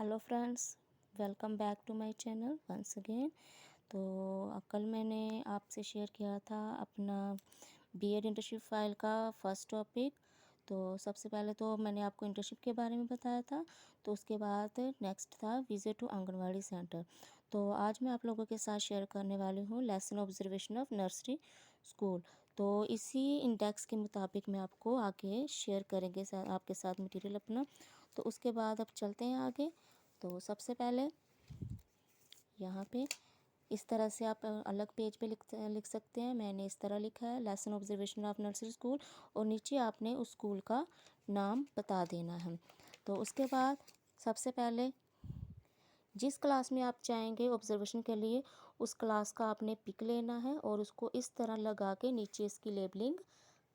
Hello friends, welcome back to my channel once again. तो कल मैंने आपसे शेयर किया था अपना बीएड इंटर्नशिप फाइल का फर्स्ट टॉपिक। तो सबसे पहले तो मैंने आपको इंटर्नशिप के बारे में बताया था। तो उसके बाद नेक्स्ट था विजिट टू आंगनवाड़ी सेंटर। तो आज मैं आप लोगों के साथ शेयर करने वाली हूँ lesson observation of nursery school. तो इसी इंडेक्स के मुताबिक मैं आपको आगे शेयर करेंगे आपके साथ मटेरियल अपना। तो उसके बाद अब चलते हैं आगे। तो सबसे पहले यहाँ पे इस तरह से आप अलग पेज पे लिख सकते हैं। मैंने इस तरह लिखा है lesson observation of nursery school, और नीचे आपने उस स्कूल का नाम बता देना है। तो उसके बाद सबसे पहले जिस क्लास में आप चाहेंगे ऑब्जर्वेशन के लिए उस क्लास का आपने पिक लेना है और उसको इस तरह लगा के नीचे इसकी लेबलिंग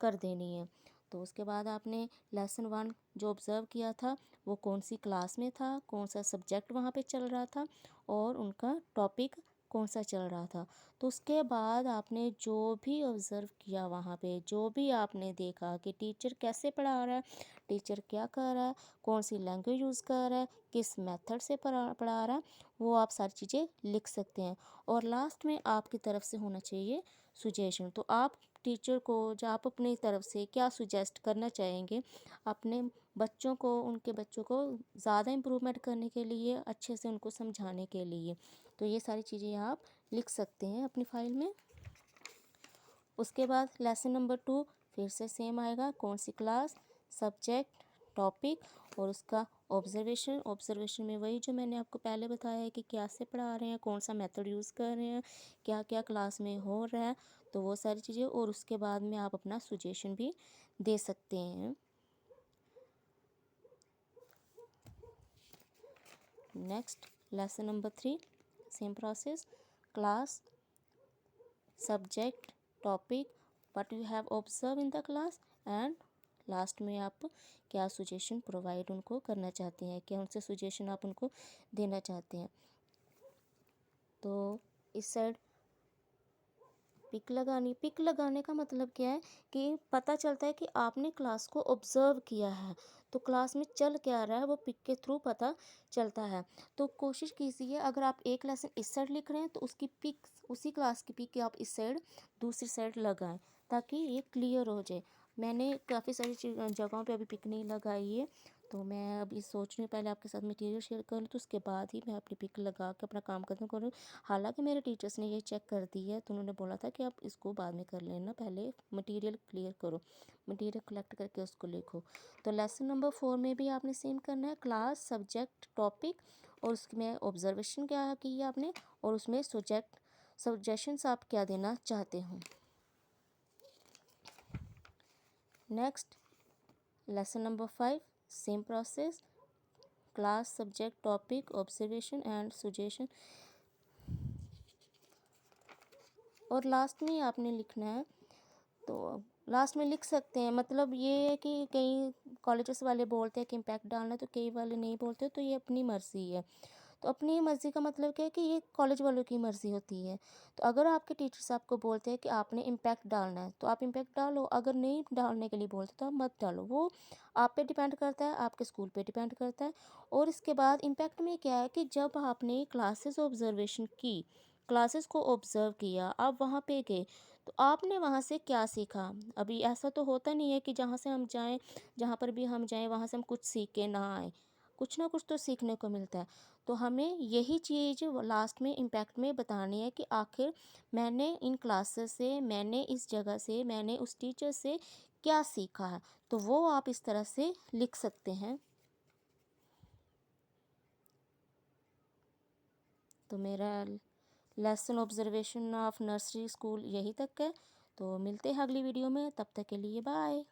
कर देनी है। तो उसके बाद आपने लेसन 1 जो ऑब्ज़र्व किया था वो कौन सी क्लास में था, कौन सा सब्जेक्ट वहाँ पे चल रहा था और उनका टॉपिक कौन सा चल रहा था। तो उसके बाद आपने जो भी ऑब्ज़र्व किया वहाँ पे, जो भी आपने देखा कि टीचर कैसे पढ़ा रहा है, टीचर क्या कर रहा है, कौन सी लैंग्वेज यूज़ कर रहा है, किस मेथड से पढ़ा रहा है, वो आप सारी चीज़ें लिख सकते हैं। और लास्ट में आपकी तरफ से होना चाहिए सुजेशन। तो आप टीचर को जो आप अपनी तरफ से क्या सुजेस्ट करना चाहेंगे अपने बच्चों को, उनके बच्चों को ज़्यादा इम्प्रूवमेंट करने के लिए, अच्छे से उनको समझाने के लिए। तो ये सारी चीज़ें आप लिख सकते हैं अपनी फाइल में। उसके बाद लेसन नंबर 2 फिर से सेम आएगा, कौन सी क्लास, सब्जेक्ट, टॉपिक और उसका ऑब्जर्वेशन में वही जो मैंने आपको पहले बताया है कि क्या से पढ़ा रहे हैं, कौन सा मेथड यूज़ कर रहे हैं, क्या क्या क्लास में हो रहा है, तो वो सारी चीज़ें। और उसके बाद में आप अपना सजेशन भी दे सकते हैं। Next lesson number 3 same process, class, subject, topic, what you have observe in the class, and last में आप क्या सजेशन प्रोवाइड उनको करना चाहते हैं, क्या उनसे सजेशन आप उनको देना चाहते हैं। तो इस साइड पिक लगाने का मतलब क्या है कि पता चलता है कि आपने क्लास को ऑब्ज़र्व किया है, तो क्लास में चल क्या रहा है वो पिक के थ्रू पता चलता है। तो कोशिश कीजिए अगर आप एक लेसन इस साइड लिख रहे हैं तो उसकी पिक, उसी क्लास की पिक आप इस साइड दूसरी साइड लगाएं ताकि ये क्लियर हो जाए। मैंने काफ़ी सारी जगहों पे अभी पिक नहीं लगाई है, तो मैं अभी सोच रही हूँ पहले आपके साथ मटेरियल शेयर कर लूँ तो उसके बाद ही मैं अपनी पिक लगा के अपना काम खत्म करूँ। हालांकि मेरे टीचर्स ने ये चेक कर दी है, तो उन्होंने बोला था कि आप इसको बाद में कर लेना, पहले मटेरियल क्लियर करो, मटेरियल कलेक्ट करके उसको लिखो। तो लेसन नंबर 4 में भी आपने सेम करना है, क्लास, सब्जेक्ट, टॉपिक और उसमें ऑब्जर्वेशन क्या किया आपने और उसमें सजेशंस आप क्या देना चाहते हो। Next lesson number 5 same process, class, subject, topic, observation and suggestion. और लास्ट में आपने लिखना है, तो लास्ट में लिख सकते हैं, मतलब ये है कि कई कॉलेजेस वाले बोलते हैं कि इम्पैक्ट डालना, तो कई वाले नहीं बोलते, तो ये अपनी मर्ज़ी है। तो अपनी मर्ज़ी का मतलब क्या है कि ये कॉलेज वालों की मर्ज़ी होती है। तो अगर आपके टीचर्स आपको बोलते हैं कि आपने इम्पैक्ट डालना है तो आप इम्पैक्ट डालो, अगर नहीं डालने के लिए बोलते तो आप मत डालो। वो आप पे डिपेंड करता है, आपके स्कूल पे डिपेंड करता है। और इसके बाद इम्पैक्ट में क्या है कि जब आपने क्लासेस ऑब्जर्वेशन की, क्लासेस को ऑब्ज़र्व किया, आप वहाँ पे गए, तो आपने वहाँ से क्या सीखा। अभी ऐसा तो होता नहीं है कि जहाँ से हम जाएं, जहाँ पर भी हम जाएं वहाँ से हम कुछ सीख के ना आए, कुछ ना कुछ तो सीखने को मिलता है। तो हमें यही चीज़ लास्ट में इम्पैक्ट में बतानी है कि आखिर मैंने इन क्लासेस से, मैंने इस जगह से, मैंने उस टीचर से क्या सीखा है। तो वो आप इस तरह से लिख सकते हैं। तो मेरा lesson observation of nursery school यही तक है। तो मिलते हैं अगली वीडियो में, तब तक के लिए बाय।